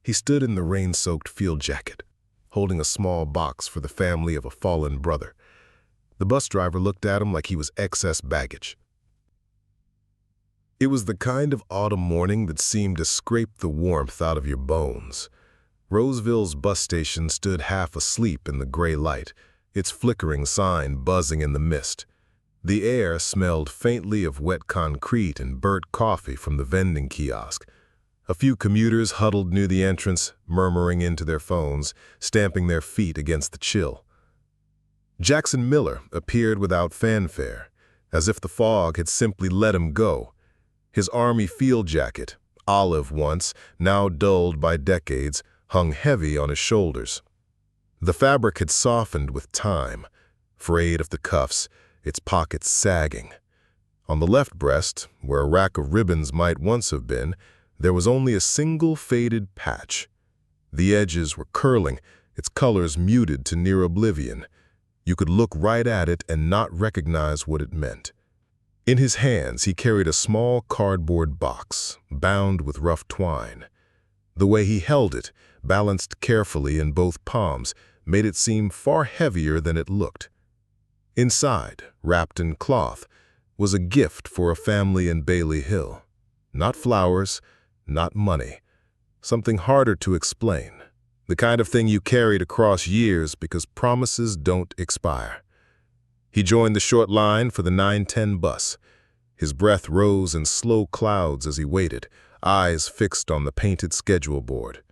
He stood in the rain-soaked field jacket, holding a small box for the family of a fallen brother. The bus driver looked at him like he was excess baggage. It was the kind of autumn morning that seemed to scrape the warmth out of your bones. Roseville's bus station stood half asleep in the gray light, its flickering sign buzzing in the mist. The air smelled faintly of wet concrete and burnt coffee from the vending kiosk. A few commuters huddled near the entrance, murmuring into their phones, stamping their feet against the chill. Jackson Miller appeared without fanfare, as if the fog had simply let him go. His army field jacket, olive once, now dulled by decades, hung heavy on his shoulders. The fabric had softened with time, frayed of the cuffs, its pockets sagging. On the left breast, where a rack of ribbons might once have been, there was only a single faded patch. The edges were curling, its colors muted to near oblivion. You could look right at it and not recognize what it meant. In his hands, he carried a small cardboard box, bound with rough twine. The way he held it, balanced carefully in both palms, made it seem far heavier than it looked. Inside, wrapped in cloth, was a gift for a family in Bailey Hill. Not flowers, not money. Something harder to explain. The kind of thing you carried across years because promises don't expire. He joined the short line for the 9:10 bus. His breath rose in slow clouds as he waited, eyes fixed on the painted schedule board.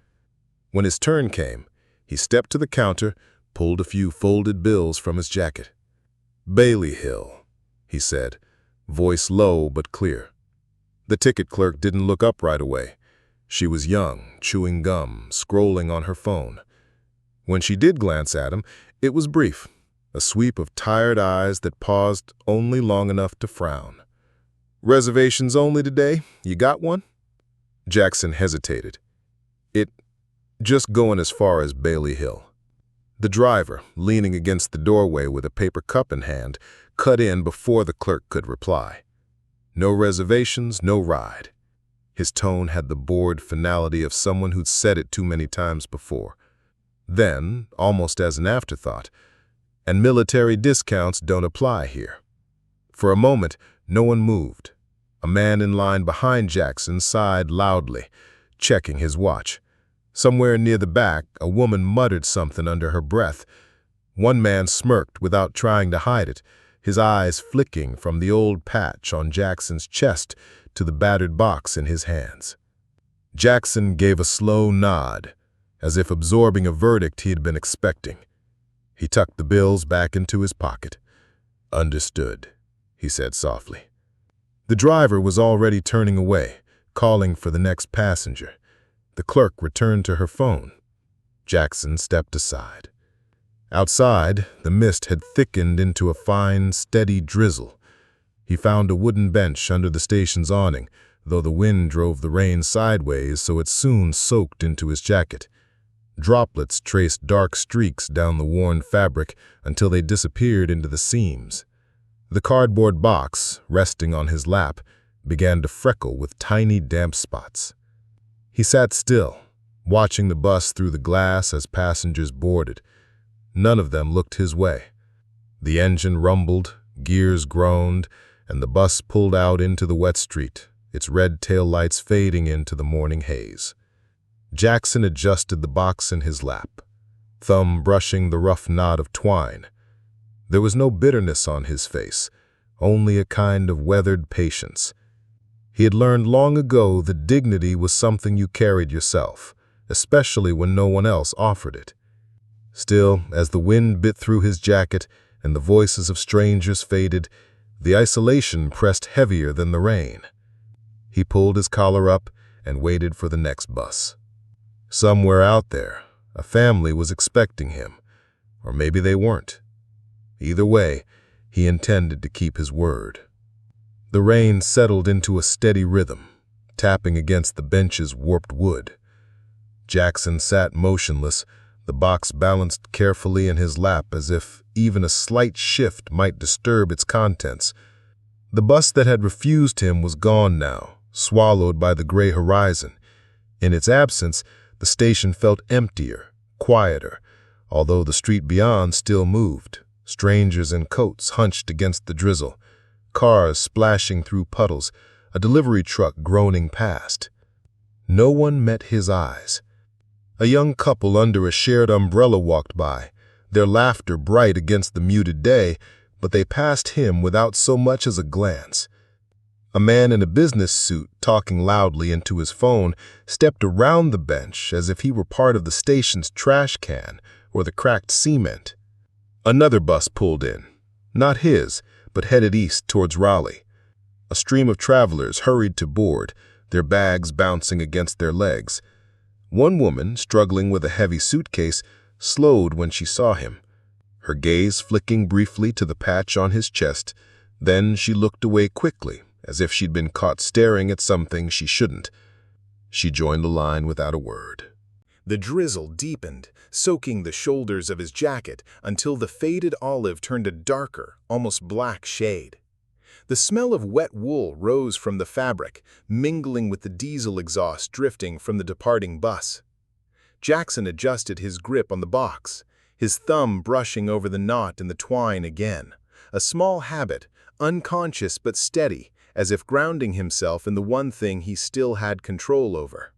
When his turn came, he stepped to the counter, pulled a few folded bills from his jacket. "Bailey Hill," he said, voice low but clear. The ticket clerk didn't look up right away. She was young, chewing gum, scrolling on her phone. When she did glance at him, it was brief, a sweep of tired eyes that paused only long enough to frown. "Reservations only today? You got one?" Jackson hesitated. Just going as far as Bailey Hill." The driver, leaning against the doorway with a paper cup in hand, cut in before the clerk could reply. "No reservations, no ride." His tone had the bored finality of someone who'd said it too many times before. Then, almost as an afterthought, "And military discounts don't apply here." For a moment, no one moved. A man in line behind Jackson sighed loudly, checking his watch. Somewhere near the back, a woman muttered something under her breath. One man smirked without trying to hide it, his eyes flicking from the old patch on Jackson's chest to the battered box in his hands. Jackson gave a slow nod, as if absorbing a verdict he had been expecting. He tucked the bills back into his pocket. "Understood," he said softly. The driver was already turning away, calling for the next passenger. The clerk returned to her phone. Jackson stepped aside. Outside, the mist had thickened into a fine, steady drizzle. He found a wooden bench under the station's awning, though the wind drove the rain sideways, so it soon soaked into his jacket. Droplets traced dark streaks down the worn fabric until they disappeared into the seams. The cardboard box, resting on his lap, began to freckle with tiny damp spots. He sat still, watching the bus through the glass as passengers boarded. None of them looked his way. The engine rumbled, gears groaned, and the bus pulled out into the wet street, its red taillights fading into the morning haze. Jackson adjusted the box in his lap, thumb brushing the rough knot of twine. There was no bitterness on his face, only a kind of weathered patience. He had learned long ago that dignity was something you carried yourself, especially when no one else offered it. Still, as the wind bit through his jacket and the voices of strangers faded, the isolation pressed heavier than the rain. He pulled his collar up and waited for the next bus. Somewhere out there, a family was expecting him, or maybe they weren't. Either way, he intended to keep his word. The rain settled into a steady rhythm, tapping against the bench's warped wood. Jackson sat motionless, the box balanced carefully in his lap as if even a slight shift might disturb its contents. The bus that had refused him was gone now, swallowed by the gray horizon. In its absence, The station felt emptier, quieter, although the street beyond still moved. Strangers in coats hunched against the drizzle, cars splashing through puddles, a delivery truck groaning past. No one met his eyes. A young couple under a shared umbrella walked by, their laughter bright against the muted day, but they passed him without so much as a glance. A man in a business suit, talking loudly into his phone, stepped around the bench as if he were part of the station's trash can or the cracked cement. Another bus pulled in, not his, but headed east towards Raleigh. A stream of travelers hurried to board, their bags bouncing against their legs. One woman, struggling with a heavy suitcase, slowed when she saw him, her gaze flicking briefly to the patch on his chest. Then she looked away quickly, as if she'd been caught staring at something she shouldn't. She joined the line without a word. The drizzle deepened, soaking the shoulders of his jacket until the faded olive turned a darker, almost black shade. The smell of wet wool rose from the fabric, mingling with the diesel exhaust drifting from the departing bus. Jackson adjusted his grip on the box, his thumb brushing over the knot in the twine again, a small habit, unconscious but steady, as if grounding himself in the one thing he still had control over.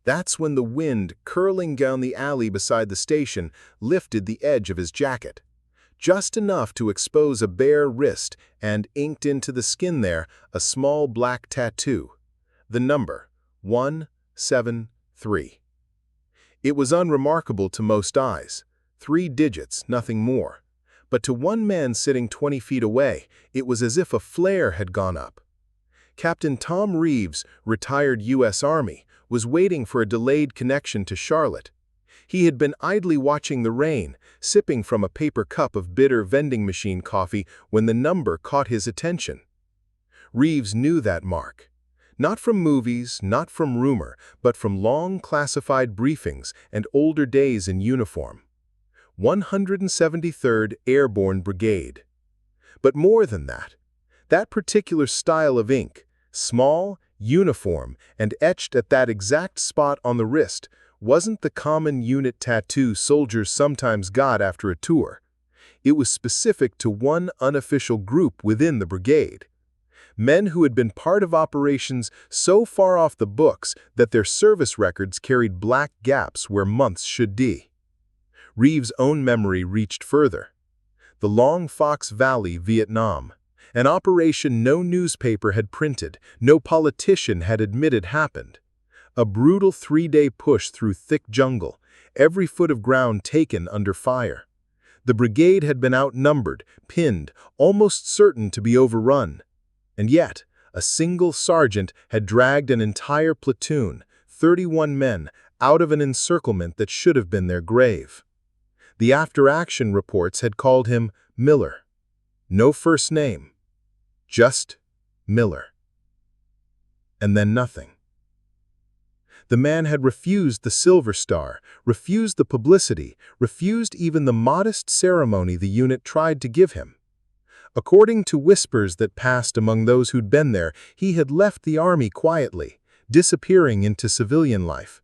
That's when the wind, curling down the alley beside the station, lifted the edge of his jacket, just enough to expose a bare wrist and inked into the skin there a small black tattoo, the number 173. It was unremarkable to most eyes, 3 digits, nothing more. But to one man sitting 20 feet away, it was as if a flare had gone up. Captain Tom Reeves, retired U.S. Army, was waiting for a delayed connection to Charlotte. He had been idly watching the rain, sipping from a paper cup of bitter vending machine coffee when the number caught his attention. Reeves knew that mark. Not from movies, not from rumor, but from long classified briefings and older days in uniform. 173rd Airborne Brigade. But more than that, that particular style of ink, small, uniform, and etched at that exact spot on the wrist, wasn't the common unit tattoo soldiers sometimes got after a tour. It was specific to one unofficial group within the brigade. Men who had been part of operations so far off the books that their service records carried black gaps where months should be. Reeves' own memory reached further. The Long Fox Valley, Vietnam, an operation no newspaper had printed, no politician had admitted happened. A brutal 3-day push through thick jungle, every foot of ground taken under fire. The brigade had been outnumbered, pinned, almost certain to be overrun. And yet, a single sergeant had dragged an entire platoon, 31 men, out of an encirclement that should have been their grave. The after-action reports had called him Miller. No first name. Just Miller. And then nothing. The man had refused the Silver Star, refused the publicity, refused even the modest ceremony the unit tried to give him. According to whispers that passed among those who'd been there, he had left the army quietly, disappearing into civilian life.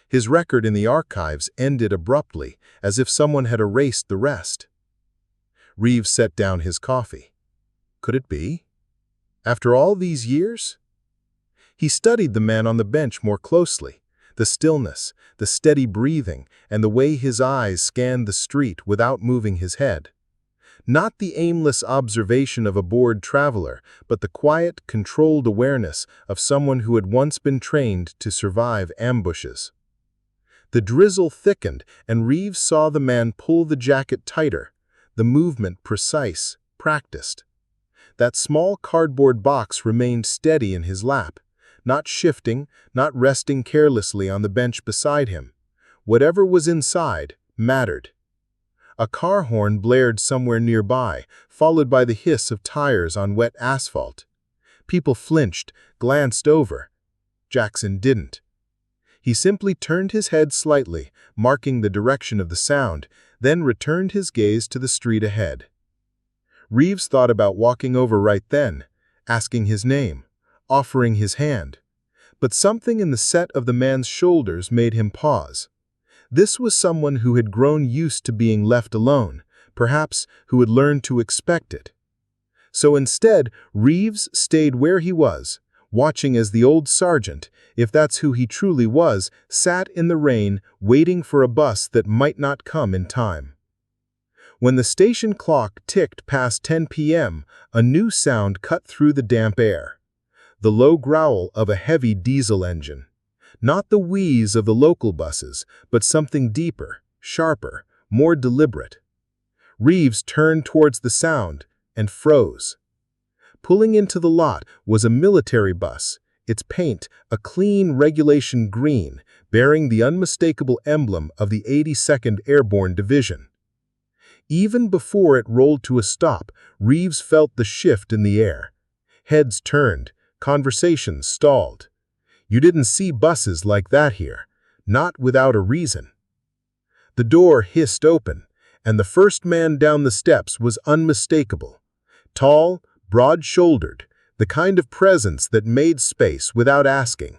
His record in the archives ended abruptly, as if someone had erased the rest. Reeves set down his coffee. Could it be? After all these years? He studied the man on the bench more closely, the stillness, the steady breathing, and the way his eyes scanned the street without moving his head. Not the aimless observation of a bored traveler, but the quiet, controlled awareness of someone who had once been trained to survive ambushes. The drizzle thickened, and Reeves saw the man pull the jacket tighter, the movement precise, practiced. That small cardboard box remained steady in his lap, not shifting, not resting carelessly on the bench beside him. Whatever was inside mattered. A car horn blared somewhere nearby, followed by the hiss of tires on wet asphalt. People flinched, glanced over. Jackson didn't. He simply turned his head slightly, marking the direction of the sound, then returned his gaze to the street ahead. Reeves thought about walking over right then, asking his name, offering his hand. But something in the set of the man's shoulders made him pause. This was someone who had grown used to being left alone, perhaps who had learned to expect it. So instead, Reeves stayed where he was, watching as the old sergeant, if that's who he truly was, sat in the rain, waiting for a bus that might not come in time. When the station clock ticked past 10 p.m., a new sound cut through the damp air. The low growl of a heavy diesel engine. Not the wheeze of the local buses, but something deeper, sharper, more deliberate. Reeves turned towards the sound and froze. Pulling into the lot was a military bus, its paint a clean regulation green, bearing the unmistakable emblem of the 82nd Airborne Division. Even before it rolled to a stop, Reeves felt the shift in the air. Heads turned, conversations stalled. You didn't see buses like that here, not without a reason. The door hissed open, and the first man down the steps was unmistakable. Tall, broad-shouldered, the kind of presence that made space without asking.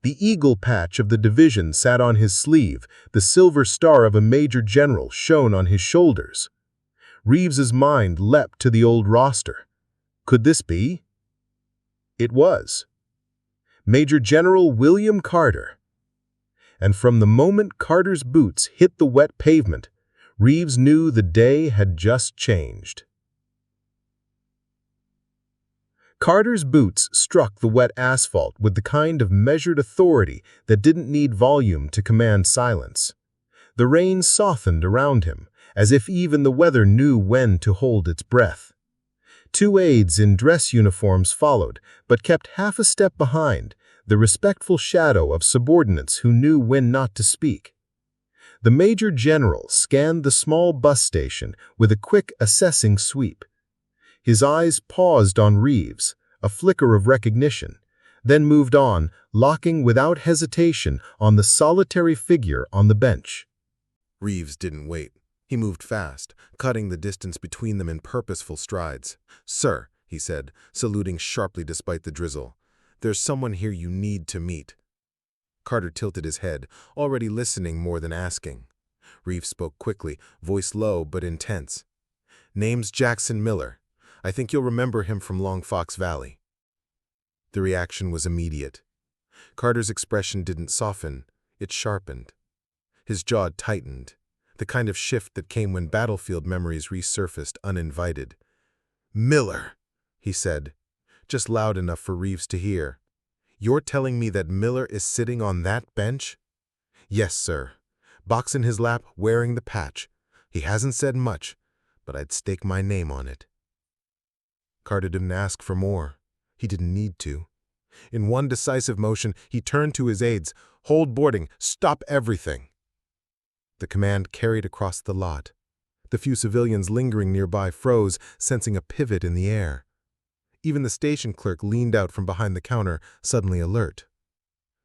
The eagle patch of the division sat on his sleeve, the silver star of a major general shone on his shoulders. Reeves's mind leapt to the old roster. Could this be? It was. Major General William Carter. And from the moment Carter's boots hit the wet pavement, Reeves knew the day had just changed. Carter's boots struck the wet asphalt with the kind of measured authority that didn't need volume to command silence. The rain softened around him, as if even the weather knew when to hold its breath. Two aides in dress uniforms followed, but kept half a step behind, the respectful shadow of subordinates who knew when not to speak. The Major General scanned the small bus station with a quick assessing sweep. His eyes paused on Reeves, a flicker of recognition, then moved on, locking without hesitation on the solitary figure on the bench. Reeves didn't wait. He moved fast, cutting the distance between them in purposeful strides. "Sir," he said, saluting sharply despite the drizzle, "there's someone here you need to meet." Carter tilted his head, already listening more than asking. Reeves spoke quickly, voice low but intense. "Name's Jackson Miller. I think you'll remember him from Long Fox Valley." The reaction was immediate. Carter's expression didn't soften, it sharpened. His jaw tightened, the kind of shift that came when battlefield memories resurfaced uninvited. "Miller," he said, just loud enough for Reeves to hear. "You're telling me that Miller is sitting on that bench?" "Yes, sir. Box in his lap, wearing the patch. He hasn't said much, but I'd stake my name on it." Carter didn't ask for more. He didn't need to. In one decisive motion, he turned to his aides. "Hold boarding. Stop everything." The command carried across the lot. The few civilians lingering nearby froze, sensing a pivot in the air. Even the station clerk leaned out from behind the counter, suddenly alert.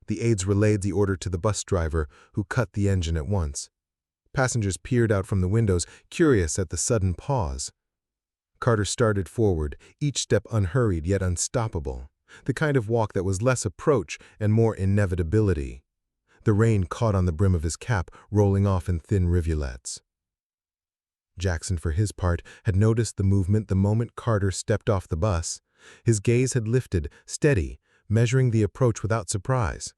The aides relayed the order to the bus driver, who cut the engine at once. Passengers peered out from the windows, curious at the sudden pause. Carter started forward, each step unhurried yet unstoppable, the kind of walk that was less approach and more inevitability. The rain caught on the brim of his cap, rolling off in thin rivulets. Jackson, for his part, had noticed the movement the moment Carter stepped off the bus. His gaze had lifted, steady, measuring the approach without surprise.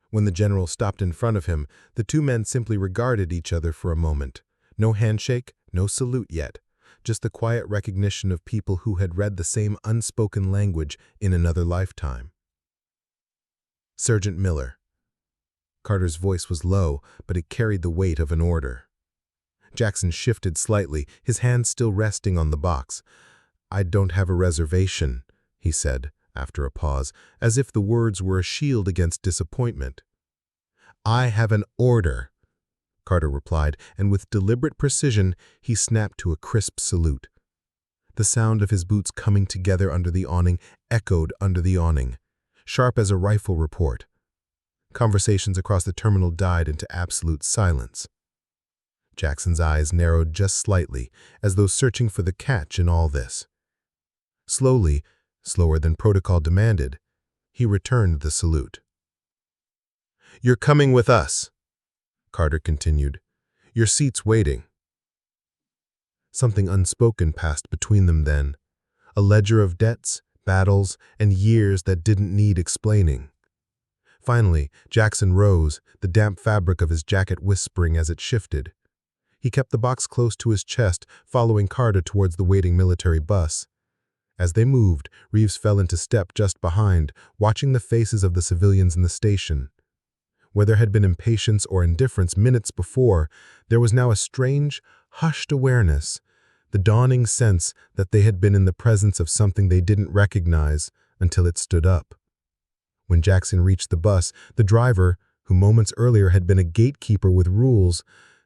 When the general stopped in front of him, the two men simply regarded each other for a moment. No handshake, no salute yet. Just the quiet recognition of people who had read the same unspoken language in another lifetime. "Sergeant Miller." Carter's voice was low, but it carried the weight of an order. Jackson shifted slightly, his hand still resting on the box. "I don't have a reservation," he said, after a pause, as if the words were a shield against disappointment. "I have an order," Carter replied, and with deliberate precision, he snapped to a crisp salute. The sound of his boots coming together under the awning echoed under the awning, sharp as a rifle report. Conversations across the terminal died into absolute silence. Jackson's eyes narrowed just slightly, as though searching for the catch in all this. Slowly, slower than protocol demanded, he returned the salute. "You're coming with us," Carter continued. "Your seat's waiting." Something unspoken passed between them then, a ledger of debts, battles, and years that didn't need explaining. Finally, Jackson rose, the damp fabric of his jacket whispering as it shifted. He kept the box close to his chest, following Carter towards the waiting military bus. As they moved, Reeves fell into step just behind, watching the faces of the civilians in the station. Where there had been impatience or indifference minutes before, there was now a strange, hushed awareness, the dawning sense that they had been in the presence of something they didn't recognize until it stood up. When Jackson reached the bus, the driver, who moments earlier had been a gatekeeper with rules,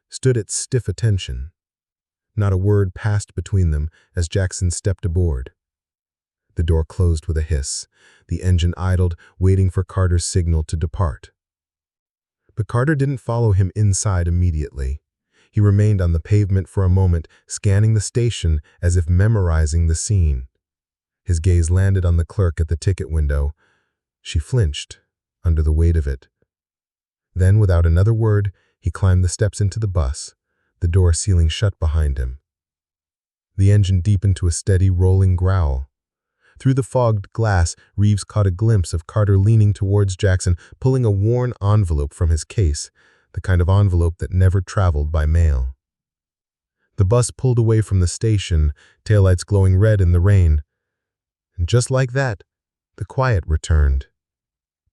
stood at stiff attention. Not a word passed between them as Jackson stepped aboard. The door closed with a hiss. The engine idled, waiting for Carter's signal to depart. But Carter didn't follow him inside immediately. He remained on the pavement for a moment, scanning the station as if memorizing the scene. His gaze landed on the clerk at the ticket window. She flinched under the weight of it. Then, without another word, he climbed the steps into the bus, the door sealing shut behind him. The engine deepened to a steady, rolling growl. Through the fogged glass, Reeves caught a glimpse of Carter leaning towards Jackson, pulling a worn envelope from his case, the kind of envelope that never traveled by mail. The bus pulled away from the station, taillights glowing red in the rain. And just like that, the quiet returned.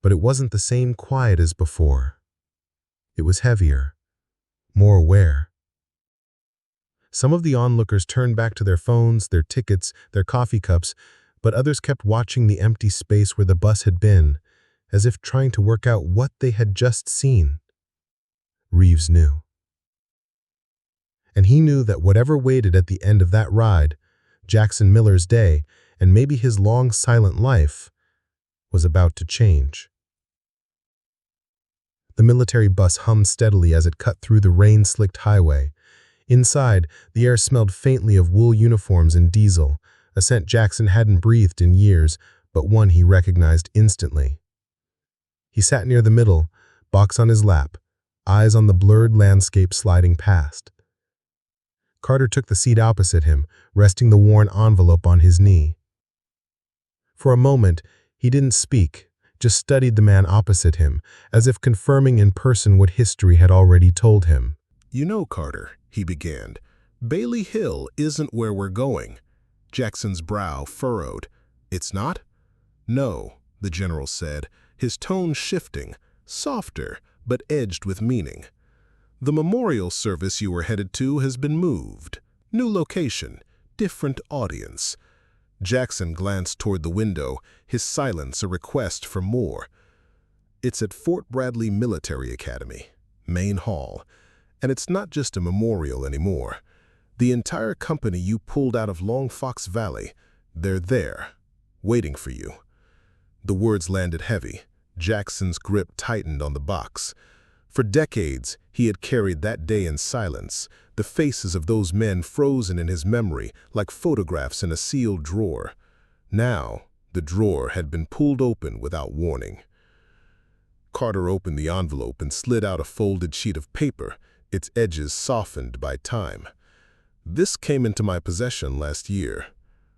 But it wasn't the same quiet as before. It was heavier, more aware. Some of the onlookers turned back to their phones, their tickets, their coffee cups, but others kept watching the empty space where the bus had been, as if trying to work out what they had just seen. Reeves knew. And he knew that whatever waited at the end of that ride, Jackson Miller's day, and maybe his long, silent life, was about to change. The military bus hummed steadily as it cut through the rain-slicked highway. Inside, the air smelled faintly of wool uniforms and diesel, a scent Jackson hadn't breathed in years, but one he recognized instantly. He sat near the middle, box on his lap, eyes on the blurred landscape sliding past. Carter took the seat opposite him, resting the worn envelope on his knee. For a moment, he didn't speak, just studied the man opposite him, as if confirming in person what history had already told him. "You know, Carter," he began, "Bailey Hill isn't where we're going." Jackson's brow furrowed. "It's not?" "No," the general said, his tone shifting, softer but edged with meaning. "The memorial service you were headed to has been moved. New location, different audience." Jackson glanced toward the window, his silence a request for more. "It's at Fort Bradley Military Academy, Main Hall, and it's not just a memorial anymore. The entire company you pulled out of Long Fox Valley, they're there, waiting for you." The words landed heavy. Jackson's grip tightened on the box. For decades, he had carried that day in silence, the faces of those men frozen in his memory like photographs in a sealed drawer. Now, the drawer had been pulled open without warning. Carter opened the envelope and slid out a folded sheet of paper, its edges softened by time. "This came into my possession last year.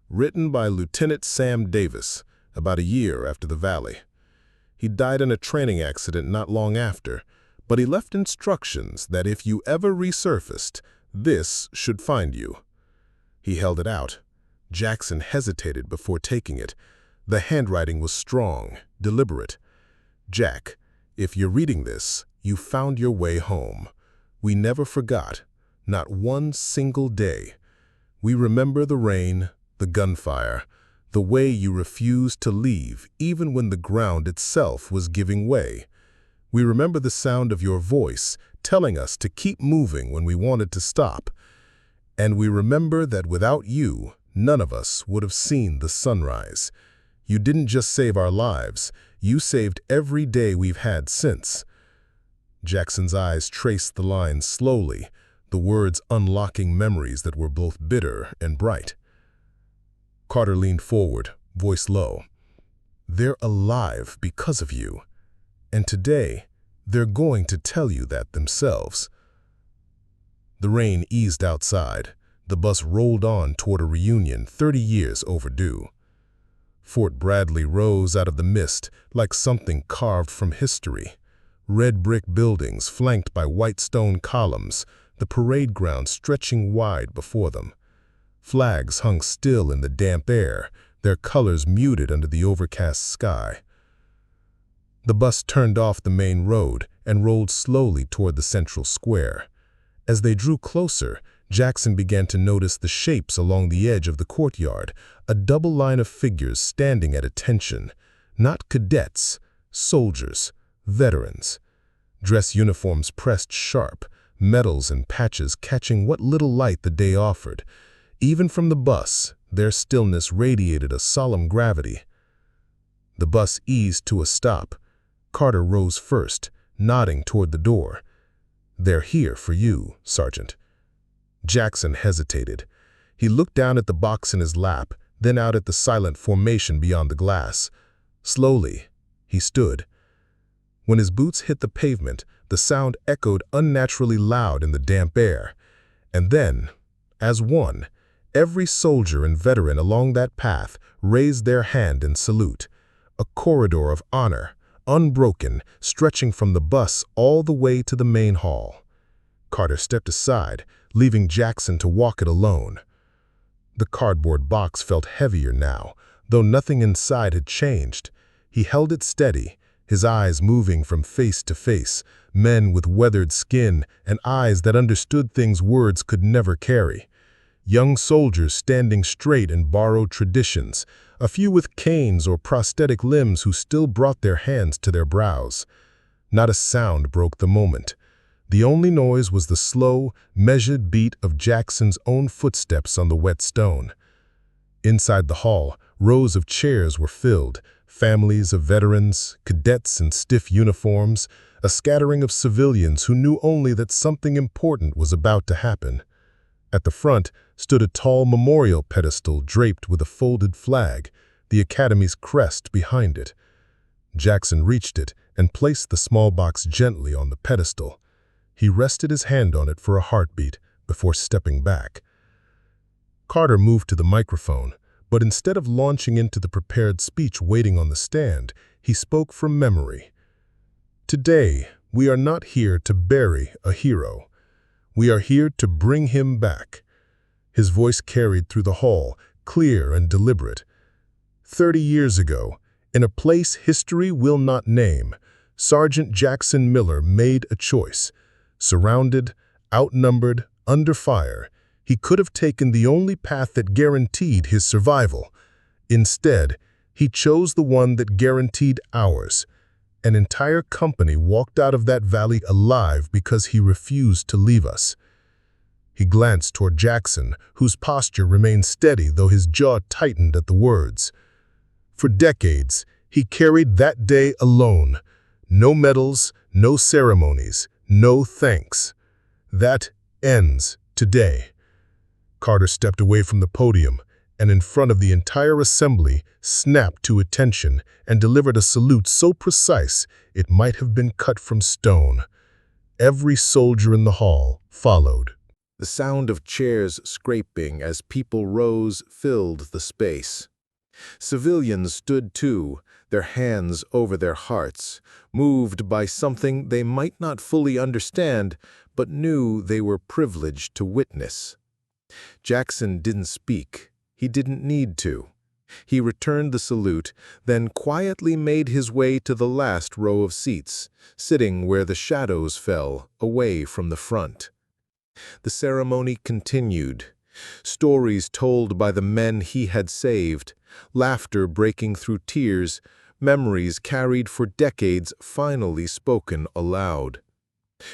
Written by Lieutenant Sam Davis, about a year after the Valley. He died in a training accident not long after, but he left instructions that if you ever resurfaced, this should find you." He held it out. Jackson hesitated before taking it. The handwriting was strong, deliberate. "Jack, if you're reading this, you found your way home. We never forgot, not one single day. We remember the rain, the gunfire, the way you refused to leave even when the ground itself was giving way. We remember the sound of your voice telling us to keep moving when we wanted to stop. And we remember that without you, none of us would have seen the sunrise. You didn't just save our lives, you saved every day we've had since." Jackson's eyes traced the lines slowly, the words unlocking memories that were both bitter and bright. Carter leaned forward, voice low. "They're alive because of you. And today, They're going to tell you that themselves. The rain eased outside. The bus rolled on toward a reunion 30 years overdue. Fort Bradley rose out of the mist like something carved from history. Red brick buildings flanked by white stone columns, the parade ground stretching wide before them. Flags hung still in the damp air, their colors muted under the overcast sky. The bus turned off the main road and rolled slowly toward the central square. As they drew closer, Jackson began to notice the shapes along the edge of the courtyard, a double line of figures standing at attention. Not cadets, soldiers, veterans. Dress uniforms pressed sharp, medals and patches catching what little light the day offered. Even from the bus, their stillness radiated a solemn gravity. The bus eased to a stop. Carter rose first, nodding toward the door. "They're here for you, Sergeant." Jackson hesitated. He looked down at the box in his lap, then out at the silent formation beyond the glass. Slowly, he stood. When his boots hit the pavement, the sound echoed unnaturally loud in the damp air. And then, as one, every soldier and veteran along that path raised their hand in salute. A corridor of honor, unbroken, stretching from the bus all the way to the main hall. Carter stepped aside, leaving Jackson to walk it alone. The cardboard box felt heavier now, though nothing inside had changed. He held it steady, his eyes moving from face to face, men with weathered skin and eyes that understood things words could never carry. Young soldiers standing straight in borrowed traditions, a few with canes or prosthetic limbs who still brought their hands to their brows. Not a sound broke the moment. The only noise was the slow, measured beat of Jackson's own footsteps on the wet stone. Inside the hall, rows of chairs were filled, families of veterans, cadets in stiff uniforms, a scattering of civilians who knew only that something important was about to happen. At the front stood a tall memorial pedestal draped with a folded flag, the Academy's crest behind it. Jackson reached it and placed the small box gently on the pedestal. He rested his hand on it for a heartbeat before stepping back. Carter moved to the microphone, but instead of launching into the prepared speech waiting on the stand, he spoke from memory. "Today, we are not here to bury a hero. We are here to bring him back." His voice carried through the hall, clear and deliberate. 30 years ago, in a place history will not name, Sergeant Jackson Miller made a choice. Surrounded, outnumbered, under fire, he could have taken the only path that guaranteed his survival. Instead, he chose the one that guaranteed ours. An entire company walked out of that valley alive because he refused to leave us. He glanced toward Jackson, whose posture remained steady though his jaw tightened at the words. For decades, he carried that day alone. No medals, no ceremonies, no thanks. That ends today. Carter stepped away from the podium and in front of the entire assembly snapped to attention and delivered a salute so precise it might have been cut from stone. Every soldier in the hall followed. The sound of chairs scraping as people rose filled the space. Civilians stood too, their hands over their hearts, moved by something they might not fully understand, but knew they were privileged to witness. Jackson didn't speak. He didn't need to. He returned the salute, then quietly made his way to the last row of seats, sitting where the shadows fell, away from the front. The ceremony continued. Stories told by the men he had saved, laughter breaking through tears, memories carried for decades finally spoken aloud.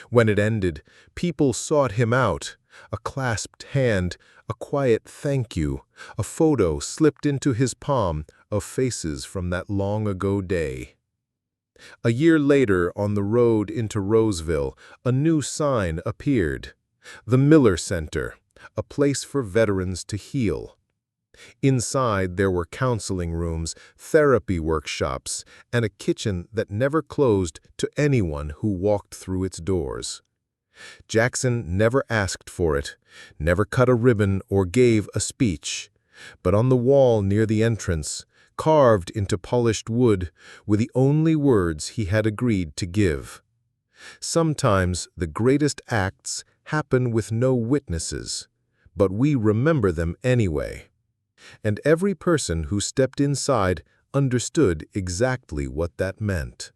When it ended, people sought him out. A clasped hand, a quiet thank you, a photo slipped into his palm of faces from that long-ago day. A year later, on the road into Roseville, a new sign appeared. The Miller Center, a place for veterans to heal. Inside, there were counseling rooms, therapy workshops, and a kitchen that never closed to anyone who walked through its doors. Jackson never asked for it, never cut a ribbon or gave a speech, but on the wall near the entrance, carved into polished wood, were the only words he had agreed to give. Sometimes the greatest acts happen with no witnesses, but we remember them anyway. And every person who stepped inside understood exactly what that meant.